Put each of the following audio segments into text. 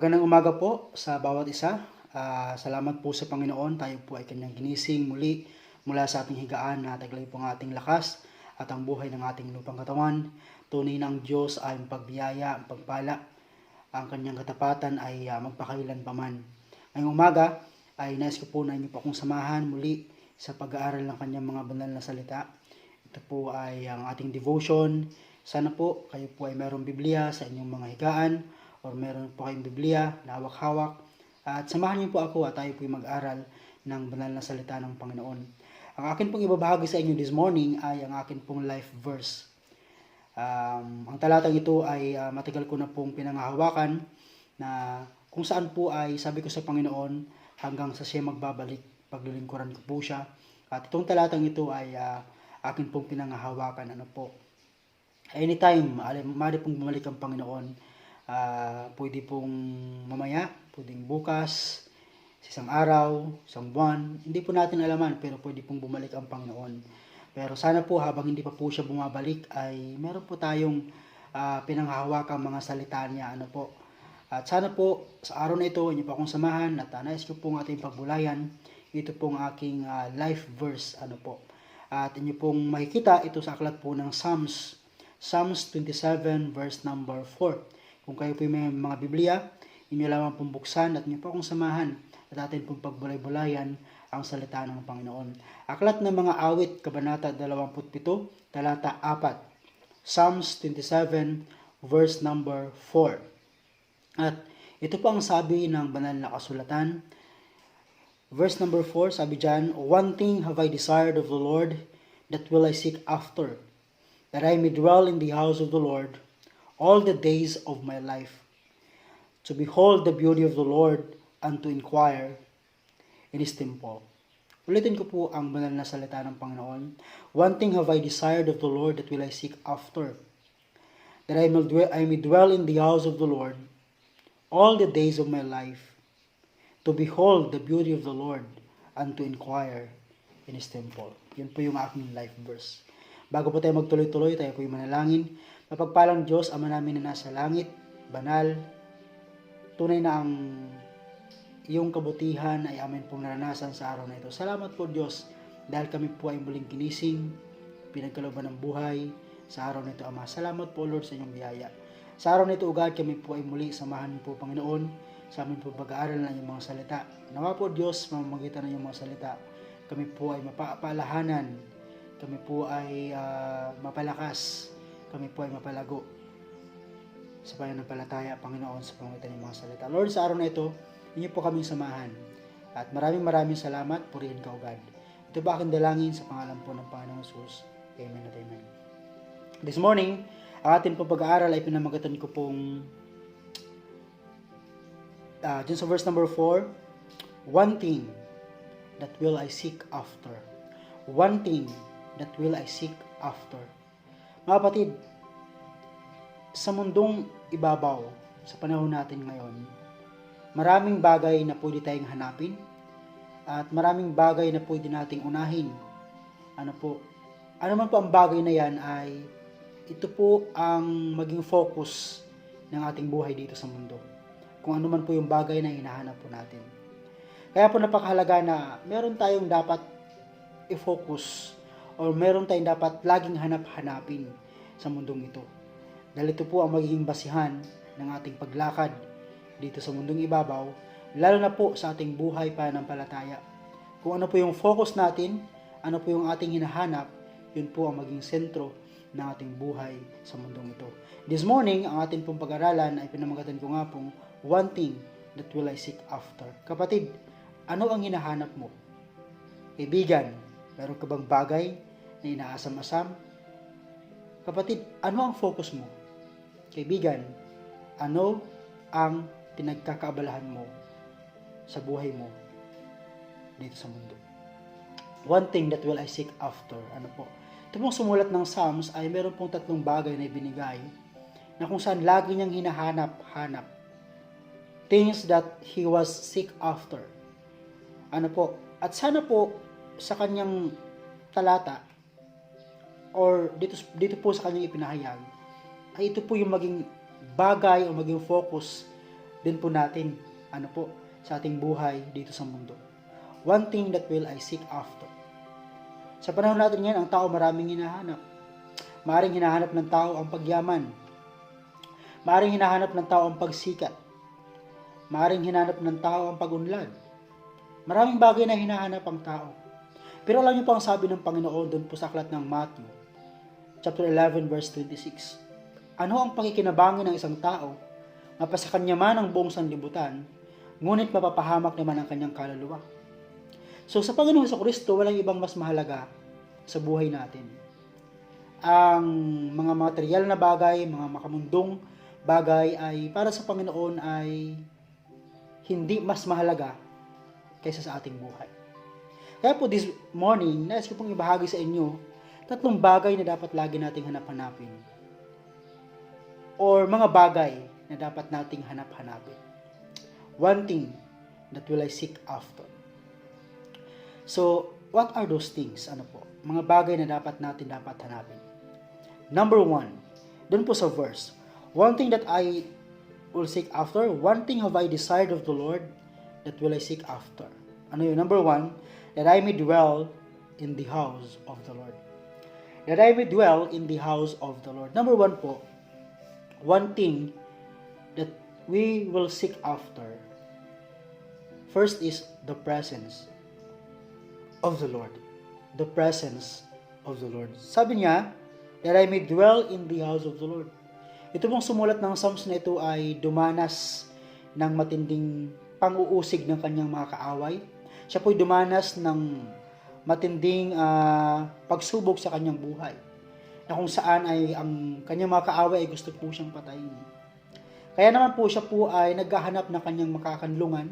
Magandang umaga po sa bawat isa. Salamat po sa Panginoon. Tayo po ay kanyang ginising muli mula sa ating higaan na taglay po ang ating lakas at ang buhay ng ating lupang katawan. Tunay na ang Diyos ay magbiyaya, ang pagpala. Ang kanyang katapatan ay magpakailan paman. Ngayong umaga ay nais ko po na inyo po akong samahan muli sa pag-aaral ng kanyang mga banal na salita. Ito po ay ang ating devotion. Sana po kayo po ay mayroong Biblia sa inyong mga higaan or meron po kayong Biblia na hawak-hawak. At samahan niyo po ako at tayo po ay mag-aral ng banal na salita ng Panginoon. Ang akin pong ibabahagi sa inyo this morning ay ang akin pong life verse. Ang talatang ito ay matagal ko na pong pinangahawakan na kung saan po ay sabi ko sa Panginoon hanggang sa siya magbabalik, paglilingkuran ko po siya. At itong talatang ito ay akin pong pinangahawakan. Anytime, maaari pong bumalik ang Panginoon. Pwede pong mamaya, pwedeng bukas, sa isang araw, isang buwan. Hindi po natin alaman, pero pwede pong bumalik ang Panginoon. Pero sana po habang hindi pa po siya bumabalik ay meron po tayong pinanghahawakang mga salita niya. At sana po sa araw na ito, inyo po akong samahan at nais ko pong ating pagbulayan. Ito pong aking life verse. At inyo pong makikita ito sa aklat po ng Psalms 27 verse number 4. Kung kayo po may mga Biblia, inyo lamang pong buksan at inyo po akong samahan at atin pong pagbulay-bulayan ang salita ng Panginoon. Aklat ng mga awit, kabanata 27, talata 4. Psalms 27 verse number 4. At ito po ang sabi ng banal na kasulatan. Verse number 4, sabi dyan, "One thing have I desired of the Lord, that will I seek after, that I may dwell in the house of the Lord all the days of my life, to behold the beauty of the Lord and to inquire in His temple." Ulitin ko po ang banal na salita ng Panginoon. "One thing have I desired of the Lord, that will I seek after, that I may dwell in the house of the Lord all the days of my life, to behold the beauty of the Lord and to inquire in His temple." Yun po yung aking life verse. Bago po tayo magtuloy-tuloy, tayo po yung manalangin. Mapagpalang Diyos, Ama namin na nasa langit, banal, tunay na ang iyong kabutihan ay amin pong naranasan sa araw na ito. Salamat po Diyos, dahil kami po ay muling ginising, pinagkalooban ng buhay sa araw na ito, Ama. Salamat po Lord sa inyong biyaya. Sa araw na ito, ugad kami po ay muli samahan po Panginoon sa amin po pag-aaral ng iyong mga salita. Nawa po Diyos, mamamagitan ng iyong mga salita, kami po ay mapaalahanan, kami po ay mapalakas, kami po ay mapalago sa pananampalataya, Panginoon, sa pamamagitan ng mga salita. Lord, sa araw na ito, inyo po kaming samahan. At maraming salamat, purihin ka, O God. Ito ba aking dalangin sa pangalan po ng Panginoong Jesus. Amen at amen. This morning, ang ating pong pag-aaral ay pinamagatan ko pong dyan sa verse number 4, "One thing that will I seek after." One thing that will I seek after. Mga kapatid, sa mundong ibabaw, sa panahon natin ngayon, maraming bagay na pwede tayong hanapin at maraming bagay na pwede nating unahin. Ano man po ang bagay na yan ay ito po ang maging focus ng ating buhay dito sa mundo. Kung ano man po yung bagay na hinahanap po natin. Kaya po napakahalaga na meron tayong dapat i-focus o meron tayong dapat laging hanap-hanapin sa mundong ito. Dahil ito po ang magiging basihan ng ating paglakad dito sa mundong ibabaw, lalo na po sa ating buhay pananampalataya. Kung ano po yung focus natin, ano po yung ating hinahanap, yun po ang maging sentro ng ating buhay sa mundong ito. This morning, ang ating pong pag-aralan ay pinamagatan ko nga pong "One thing that will I seek after." Kapatid, ano ang hinahanap mo? Kaibigan, meron ka bang bagay na inaasam-asam? Kapatid, ano ang focus mo? Kaibigan, ano ang pinagkakaabalahan mo sa buhay mo dito sa mundo? One thing that will I seek after. Ito pong sumulat ng Psalms ay meron pong 3 bagay na ibinigay na kung saan lagi niyang hinahanap. Things that he was seek after. At sana po sa kanyang talata or dito po sa kanyang ipinahayag ay ito po yung maging bagay o maging focus din po natin, sa ating buhay dito sa mundo. One thing that will I seek after. Sa panahon natin ngayon, ang tao maraming hinahanap. Maaring hinahanap ng tao ang pagyaman. Maaring hinahanap ng tao ang pagsikat. Maaring hinahanap ng tao ang pagunlad. Maraming bagay na hinahanap ang tao. Pero alam niyo po ang sabi ng Panginoon doon po sa aklat ng Matthew, chapter 11, verse 26. Ano ang pakikinabangin ng isang tao, mapasa kanya man ang buong sanlibutan, ngunit mapapahamak naman ang kanyang kaluluwa. So sa Panginoon sa Kristo, walang ibang mas mahalaga sa buhay natin. Ang mga material na bagay, mga makamundong bagay ay para sa Panginoon ay hindi mas mahalaga kaysa sa ating buhay. Kaya po this morning, nais ko pong ibahagi sa inyo 3 bagay na dapat lagi nating hanap-hanapin. Or mga bagay na dapat nating hanap-hanapin. One thing that will I seek after. So, what are those things? Mga bagay na dapat hanapin. Number 1, doon po sa verse. One thing that I will seek after, one thing have I desired of the Lord, that will I seek after. Ano yun? Number 1, that I may dwell in the house of the Lord. That I may dwell in the house of the Lord. Number 1 po, one thing that we will seek after. First is the presence of the Lord. The presence of the Lord. Sabi niya, that I may dwell in the house of the Lord. Ito pong sumulat ng Psalms na ito ay dumanas ng matinding pang-uusig ng kanyang mga kaaway. Siya po'y dumanas ng matinding pagsubok sa kanyang buhay. Na kung saan ay ang kanyang mga kaaway ay gusto po siyang patayin. Kaya naman po siya po ay naghahanap ng kanyang makakanlungan,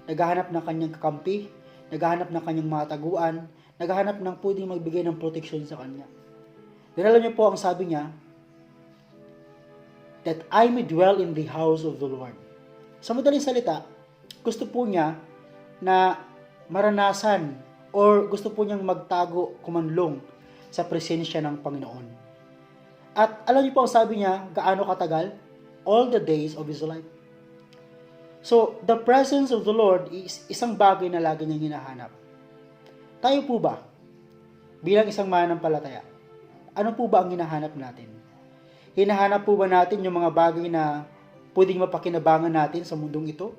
naghahanap ng kanyang kakampi, naghahanap ng kanyang mga taguan, naghahanap ng pwedeng magbigay ng proteksyon sa kanya. Then alam niyo po ang sabi niya, that I may dwell in the house of the Lord. Sa madaling salita, gusto po niya na maranasan or gusto po niyang magtago, kumanlong sa presensya ng Panginoon. At alam niyo po ang sabi niya, gaano katagal? All the days of his life. So, the presence of the Lord is isang bagay na lagi niyang hinahanap. Tayo po ba, bilang isang mananampalataya, ano po ba ang hinahanap natin? Hinahanap po ba natin yung mga bagay na pwedeng mapakinabangan natin sa mundong ito?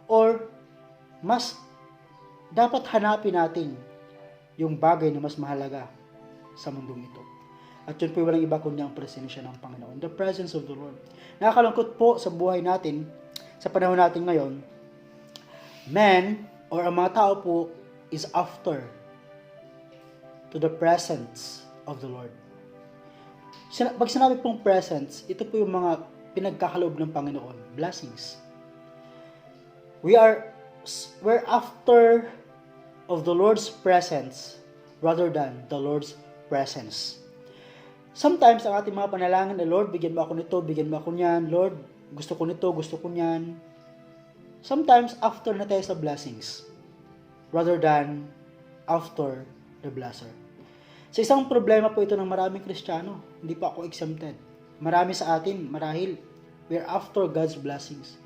Or, mas dapat hanapin natin yung bagay na mas mahalaga sa mundong ito? At yun po walang iba kundi ang presensya ng Panginoon. The presence of the Lord. Nakakalungkot po sa buhay natin, sa panahon natin ngayon, man or ang mga tao po is after to the presence of the Lord. Pag sinabi pong presence, ito po yung mga pinagkakaloob ng Panginoon, blessings. We're after of the Lord's presence rather than the Lord's presence. Sometimes ang ating mga panalangin, Lord, bigyan mo ako nito, bigyan mo ako niyan, Lord, gusto ko nito, gusto ko niyan. Sometimes after na tayo sa blessings rather than after the blesser. Sa isang problema po ito ng maraming Kristiyano, hindi pa ako exempted. Marami sa atin, marahil, we're after God's blessings.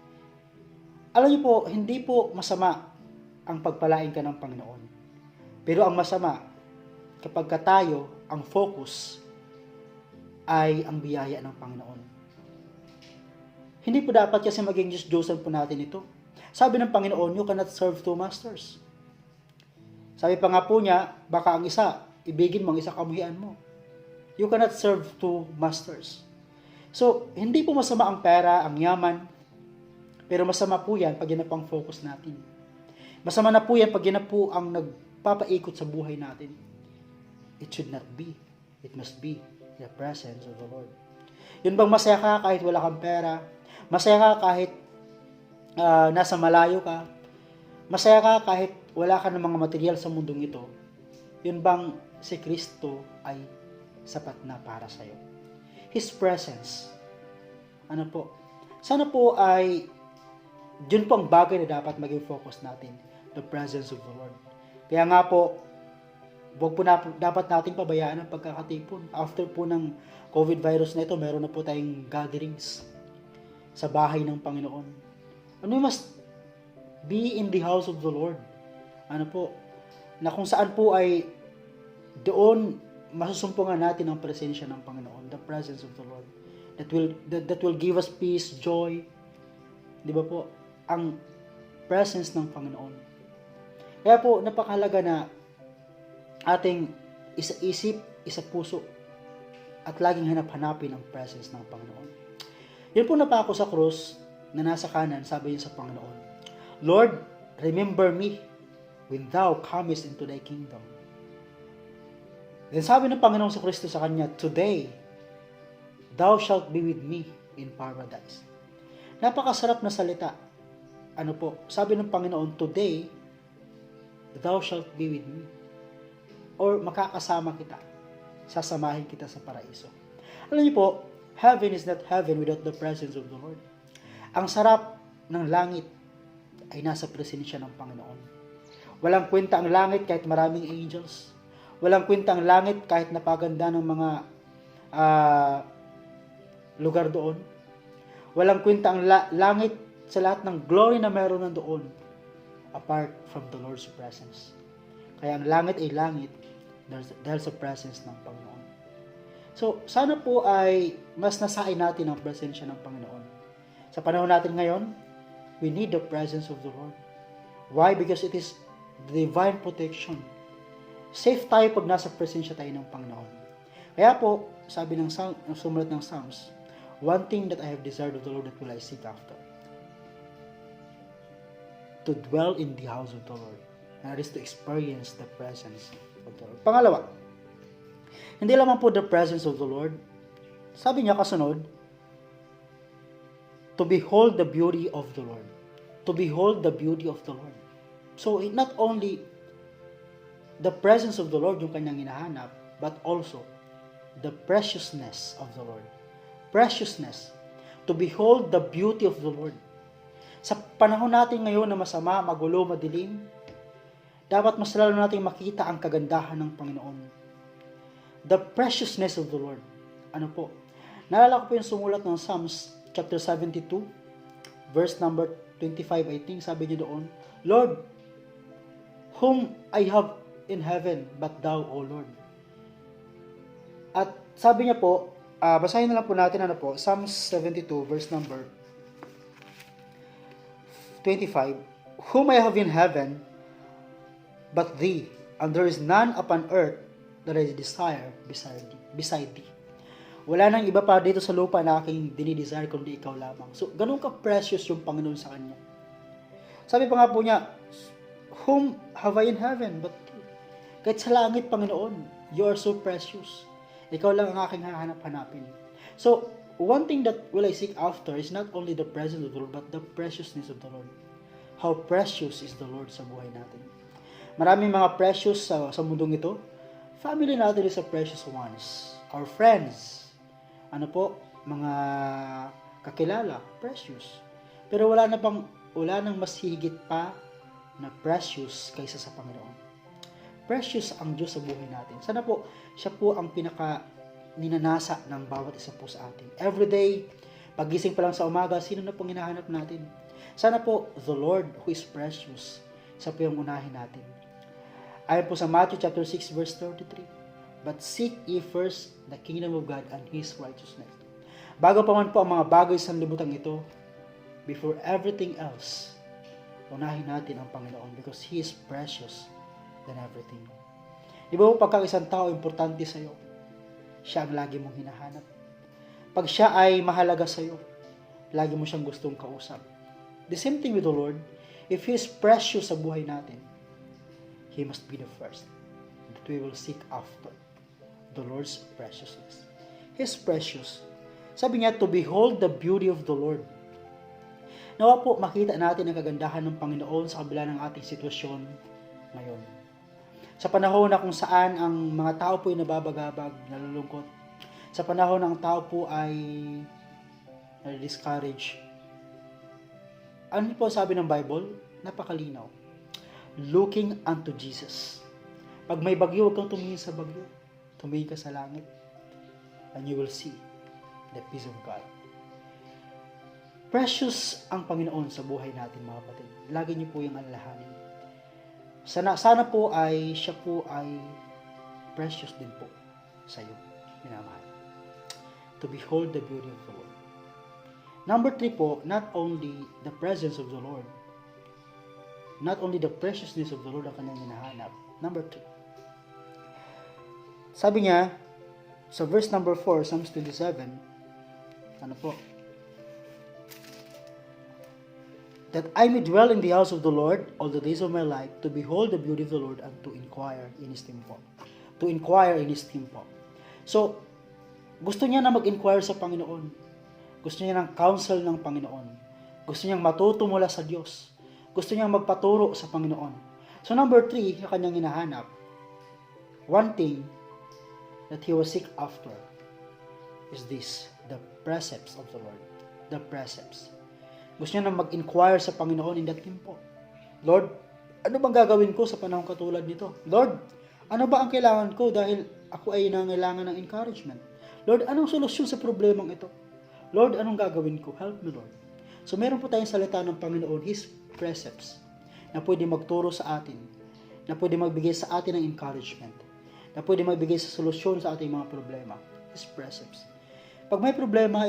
Alam niyo po, hindi po masama ang pagpalain ka ng Panginoon. Pero ang masama, kapag tayo, ang focus, ay ang biyaya ng Panginoon. Hindi po dapat kasi maging Diyos-Diyosan po natin ito. Sabi ng Panginoon, you cannot serve two masters. Sabi pa nga po niya, baka ang isa, ibigin mo, ang isa kamuhian mo. You cannot serve two masters. So, hindi po masama ang pera, ang yaman, pero masama po yan pag yan pang focus natin. Masama na po yan pag yan po ang nagpapaikot sa buhay natin. It should not be. It must be the presence of the Lord. Yun bang masaya ka kahit wala kang pera? Masaya ka kahit nasa malayo ka? Masaya ka kahit wala ka ng mga material sa mundong ito? Yun bang si Kristo ay sapat na para sa iyo? His presence. Ano po? Sana po ay yun po ang bagay na dapat maging focus natin. The presence of the Lord. Kaya nga po, huwag po dapat natin pabayaan ang pagkakatipon. After po ng COVID virus na ito, meron na po tayong gatherings sa bahay ng Panginoon. We must be in the house of the Lord. Ano po? Na kung saan po ay doon masusumpungan natin ang presensya ng Panginoon, the presence of the Lord. That will give us peace, joy. Di ba po? Ang presence ng Panginoon. Kaya po, napakahalaga na ating isa-isip, isa-puso, at laging hanap-hanapin ang presence ng Panginoon. Yan po napako sa krus na nasa kanan, sabi niya sa Panginoon, Lord, remember me when thou comest into thy kingdom. Then sabi ng Panginoon sa Kristo sa kanya, today, thou shalt be with me in paradise. Napakasarap na salita. Ano po? Sabi ng Panginoon, today, thou shalt be with me. Or makakasama kita. Sasamahin kita sa paraiso. Alam niyo po, heaven is not heaven without the presence of the Lord. Ang sarap ng langit ay nasa presensya ng Panginoon. Walang kwenta ang langit kahit maraming angels. Walang kwenta ang langit kahit napaganda ng mga lugar doon. Walang kwenta ang langit sa lahat ng glory na meron nandoon apart from the Lord's presence. Kaya ang langit ay langit dahil sa presence ng Panginoon. So, sana po ay mas nasain natin ang presensya ng Panginoon. Sa panahon natin ngayon, we need the presence of the Lord. Why? Because it is the divine protection. Safe tayo pag nasa presensya tayo ng Panginoon. Kaya po, sabi ng sumulat ng Psalms, one thing that I have desired of the Lord that will I seek after. To dwell in the house of the Lord. And that is to experience the presence of the Lord. Pangalawa, hindi lamang po the presence of the Lord. Sabi niya kasunod, to behold the beauty of the Lord. To behold the beauty of the Lord. So, not only the presence of the Lord yung kanyang hinahanap, but also the preciousness of the Lord. Preciousness. To behold the beauty of the Lord. Sa panahon natin ngayon na masama, magulo, madilim, dapat mas lalo natin makita ang kagandahan ng Panginoon. The preciousness of the Lord. Ano po? Naalala ko po yung sumulat ng Psalms chapter 72, verse number 25, I think, sabi niya doon, Lord, whom I have in heaven, but thou, O Lord. At sabi niya po, basahin na lang po natin, ano po, Psalms 72, verse number 25, whom I have in heaven, but thee, and there is none upon earth that I desire beside thee. Wala nang iba pa dito sa lupa na aking dinidesire kundi ikaw lamang. So, ganun ka-precious yung Panginoon sa kanya. Sabi pa nga po niya, whom have I in heaven, but thee. Kahit sa langit, Panginoon, you are so precious. Ikaw lang ang aking hahanap-hanapin. So, one thing that will I seek after is not only the presence of the Lord, but the preciousness of the Lord. How precious is the Lord sa buhay natin. Maraming mga precious sa mundong ito. Family natin is the precious ones. Our friends, ano po, mga kakilala, precious. Pero wala nang mas higit pa na precious kaysa sa Panginoon. Precious ang Diyos sa buhay natin. Sana po, siya po ang pinaka ninanasa ng bawat isa po sa atin. Every day, pagising pa lang sa umaga, sino na pong hinahanap natin? Sana po, the Lord who is precious, siya po yung unahin natin. Ayon po sa Matthew chapter 6 verse 33, but seek ye first the kingdom of God and His righteousness. Bago pa man po ang mga bagay sa libutan ito, before everything else, unahin natin ang Panginoon because He is precious than everything. Di ba po pagka isang tao importante sa iyo, siya ang lagi mong hinahanap. Pag siya ay mahalaga sa iyo, lagi mo siyang gustong kausap. The same thing with the Lord. If He is precious sa buhay natin, He must be the first that we will seek after. The Lord's preciousness. He is precious. Sabi niya, to behold the beauty of the Lord. Nawa po, makita natin ang kagandahan ng Panginoon sa kabila ng ating sitwasyon ngayon. Sa panahon na kung saan ang mga tao po ay nababagabag, nalulungkot. Sa panahon na ang tao po ay na-discourage. Ano po sabi ng Bible? Napakalinaw. Looking unto Jesus. Pag may bagyo, huwag kang tumingin sa bagyo. Tumingin ka sa langit. And you will see the peace of God. Precious ang Panginoon sa buhay natin, mga kapatid. Lagi niyo po yung alalahanin. Sana po ay siya po ay precious din po sa iyo, minamahal. To behold the beauty of the Lord. Number 3 po, not only the presence of the Lord, not only the preciousness of the Lord ang kanyang hinahanap. Number 3. Sabi niya, sa verse number 4, Psalms 27, ano po? That I may dwell in the house of the Lord all the days of my life, to behold the beauty of the Lord and to inquire in His temple. To inquire in His temple. So, gusto niya na mag-inquire sa Panginoon. Gusto niya ng counsel ng Panginoon. Gusto niyang matuto mula sa Diyos. Gusto niyang magpaturo sa Panginoon. So, number 3, yung kanyang hinahanap. One thing that he will seek after is this, the precepts of the Lord. The precepts. Gusto niya na mag-inquire sa Panginoon in that temple. Lord, ano bang gagawin ko sa panahon katulad nito? Lord, ano ba ang kailangan ko dahil ako ay nangailangan ng encouragement? Lord, anong solusyon sa problemang ito? Lord, anong gagawin ko? Help me, Lord. So, meron po tayong salita ng Panginoon, His precepts, na pwede magturo sa atin, na pwede magbigay sa atin ng encouragement, na pwede magbigay sa solusyon sa ating mga problema. His precepts. Pag may problema,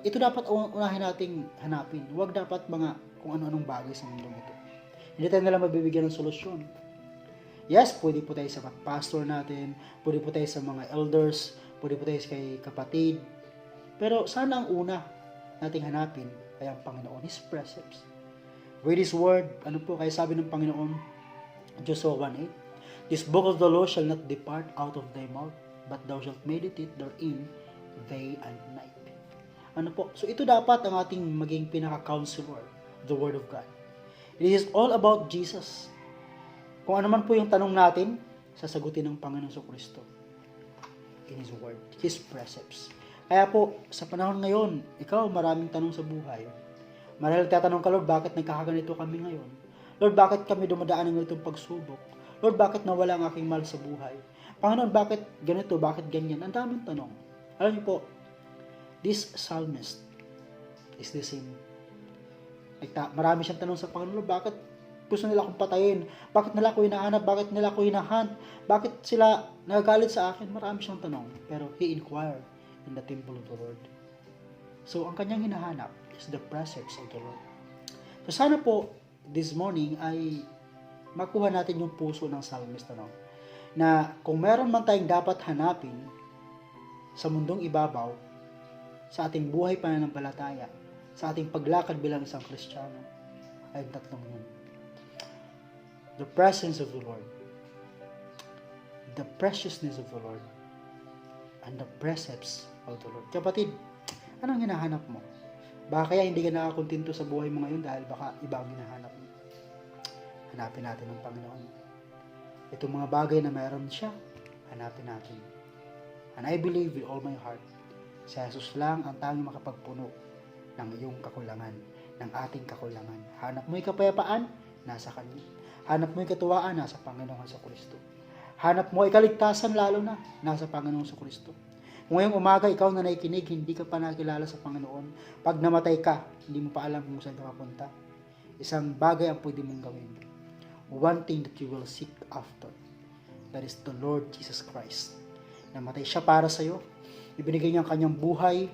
ito dapat unahin nating hanapin. Huwag dapat mga kung ano-anong bagay sa mundong ito. Hindi tayo nila mabibigyan ng solusyon. Yes, pwede po tayo sa pastor natin, pwede po tayo sa mga elders, pwede po tayo kay kapatid. Pero sana ang una nating hanapin ay ang Panginoon, His precepts. Read His word. Ano po, kaya sabi ng Panginoon, Joshua 1:8, This book of the law shall not depart out of thy mouth, but thou shalt meditate therein day and night. Ano po? So ito dapat ang ating maging pinaka-counselor, the Word of God. It is all about Jesus. Kung ano man po yung tanong natin, sasagutin ng Panginoon Kristo in His Word, His precepts. Kaya po, sa panahon ngayon, ikaw maraming tanong sa buhay. Marahil tatanong ka, Lord, bakit nagkakaganito kami ngayon? Lord, bakit kami dumadaan ng ganitong pagsubok? Lord, bakit nawala ang aking mahal sa buhay? Panginoon, bakit ganito? Bakit ganyan? Ang daming tanong. Alam niyo po, this psalmist is the same. Marami siyang tanong sa Panginoon, bakit gusto nila akong patayin? Bakit nila ako hinahanap? Bakit nila ako hinahunt? Bakit sila nagagalit sa akin? Marami siyang tanong. Pero he inquired in the temple of the Lord. So, ang kanyang hinahanap is the precepts of the Lord. So, sana po, this morning ay makuha natin yung puso ng psalmist, na kung meron man tayong dapat hanapin sa mundong ibabaw, sa ating buhay pananampalataya, sa ating paglakad bilang isang Kristiyano, ay tatlong yun. The presence of the Lord, the preciousness of the Lord, and the precepts of the Lord. Kapatid, anong hinahanap mo? Baka kaya hindi ka nakakontento sa buhay mo ngayon dahil baka iba ang hinahanap mo. Hanapin natin ang Panginoon. Itong mga bagay na mayroon siya, hanapin natin. And I believe with all my heart, si Jesus lang ang tanging makapagpuno ng iyong kakulangan, ng ating kakulangan. Hanap mo yung kapayapaan, nasa Kanya. Hanap mo yung katuwaan, nasa Panginoon Kristo. Hanap mo ikaligtasan lalo na, nasa Panginoon Kristo. Kung ngayong umaga, ikaw na nakikinig, hindi ka pa nakilala sa Panginoon. Pag namatay ka, hindi mo pa alam kung saan ka mapunta. Isang bagay ang pwede mong gawin. One thing that you will seek after, that is the Lord Jesus Christ. Namatay siya para sa iyo. Ibinigay niya ang kanyang buhay.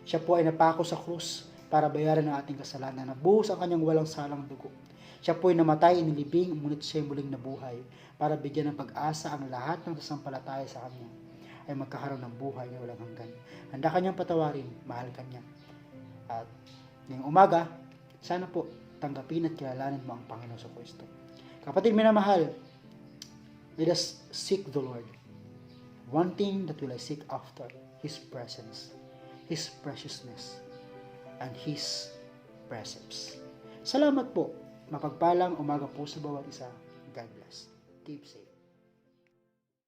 Siya po ay napako sa krus para bayaran ang ating kasalanan. Nabuhos ang kanyang walang salang dugo. Siya po ay namatay, inilibing, ngunit siya muling nabuhay para bigyan ng pag-asa ang lahat ng sasampalataya sa kanya ay magkakaroon ng buhay na walang hanggan. Handa kanyang patawarin, mahal kanya. At ngayong umaga, sana po tanggapin at kilalanin mo ang Panginoon sa Kristo. Kapatid minamahal, let us seek the Lord. One thing that will I seek after, His presence, His preciousness, and His precepts. Salamat po. Mapagpalang umaga po sa bawat isa. God bless. Keep safe.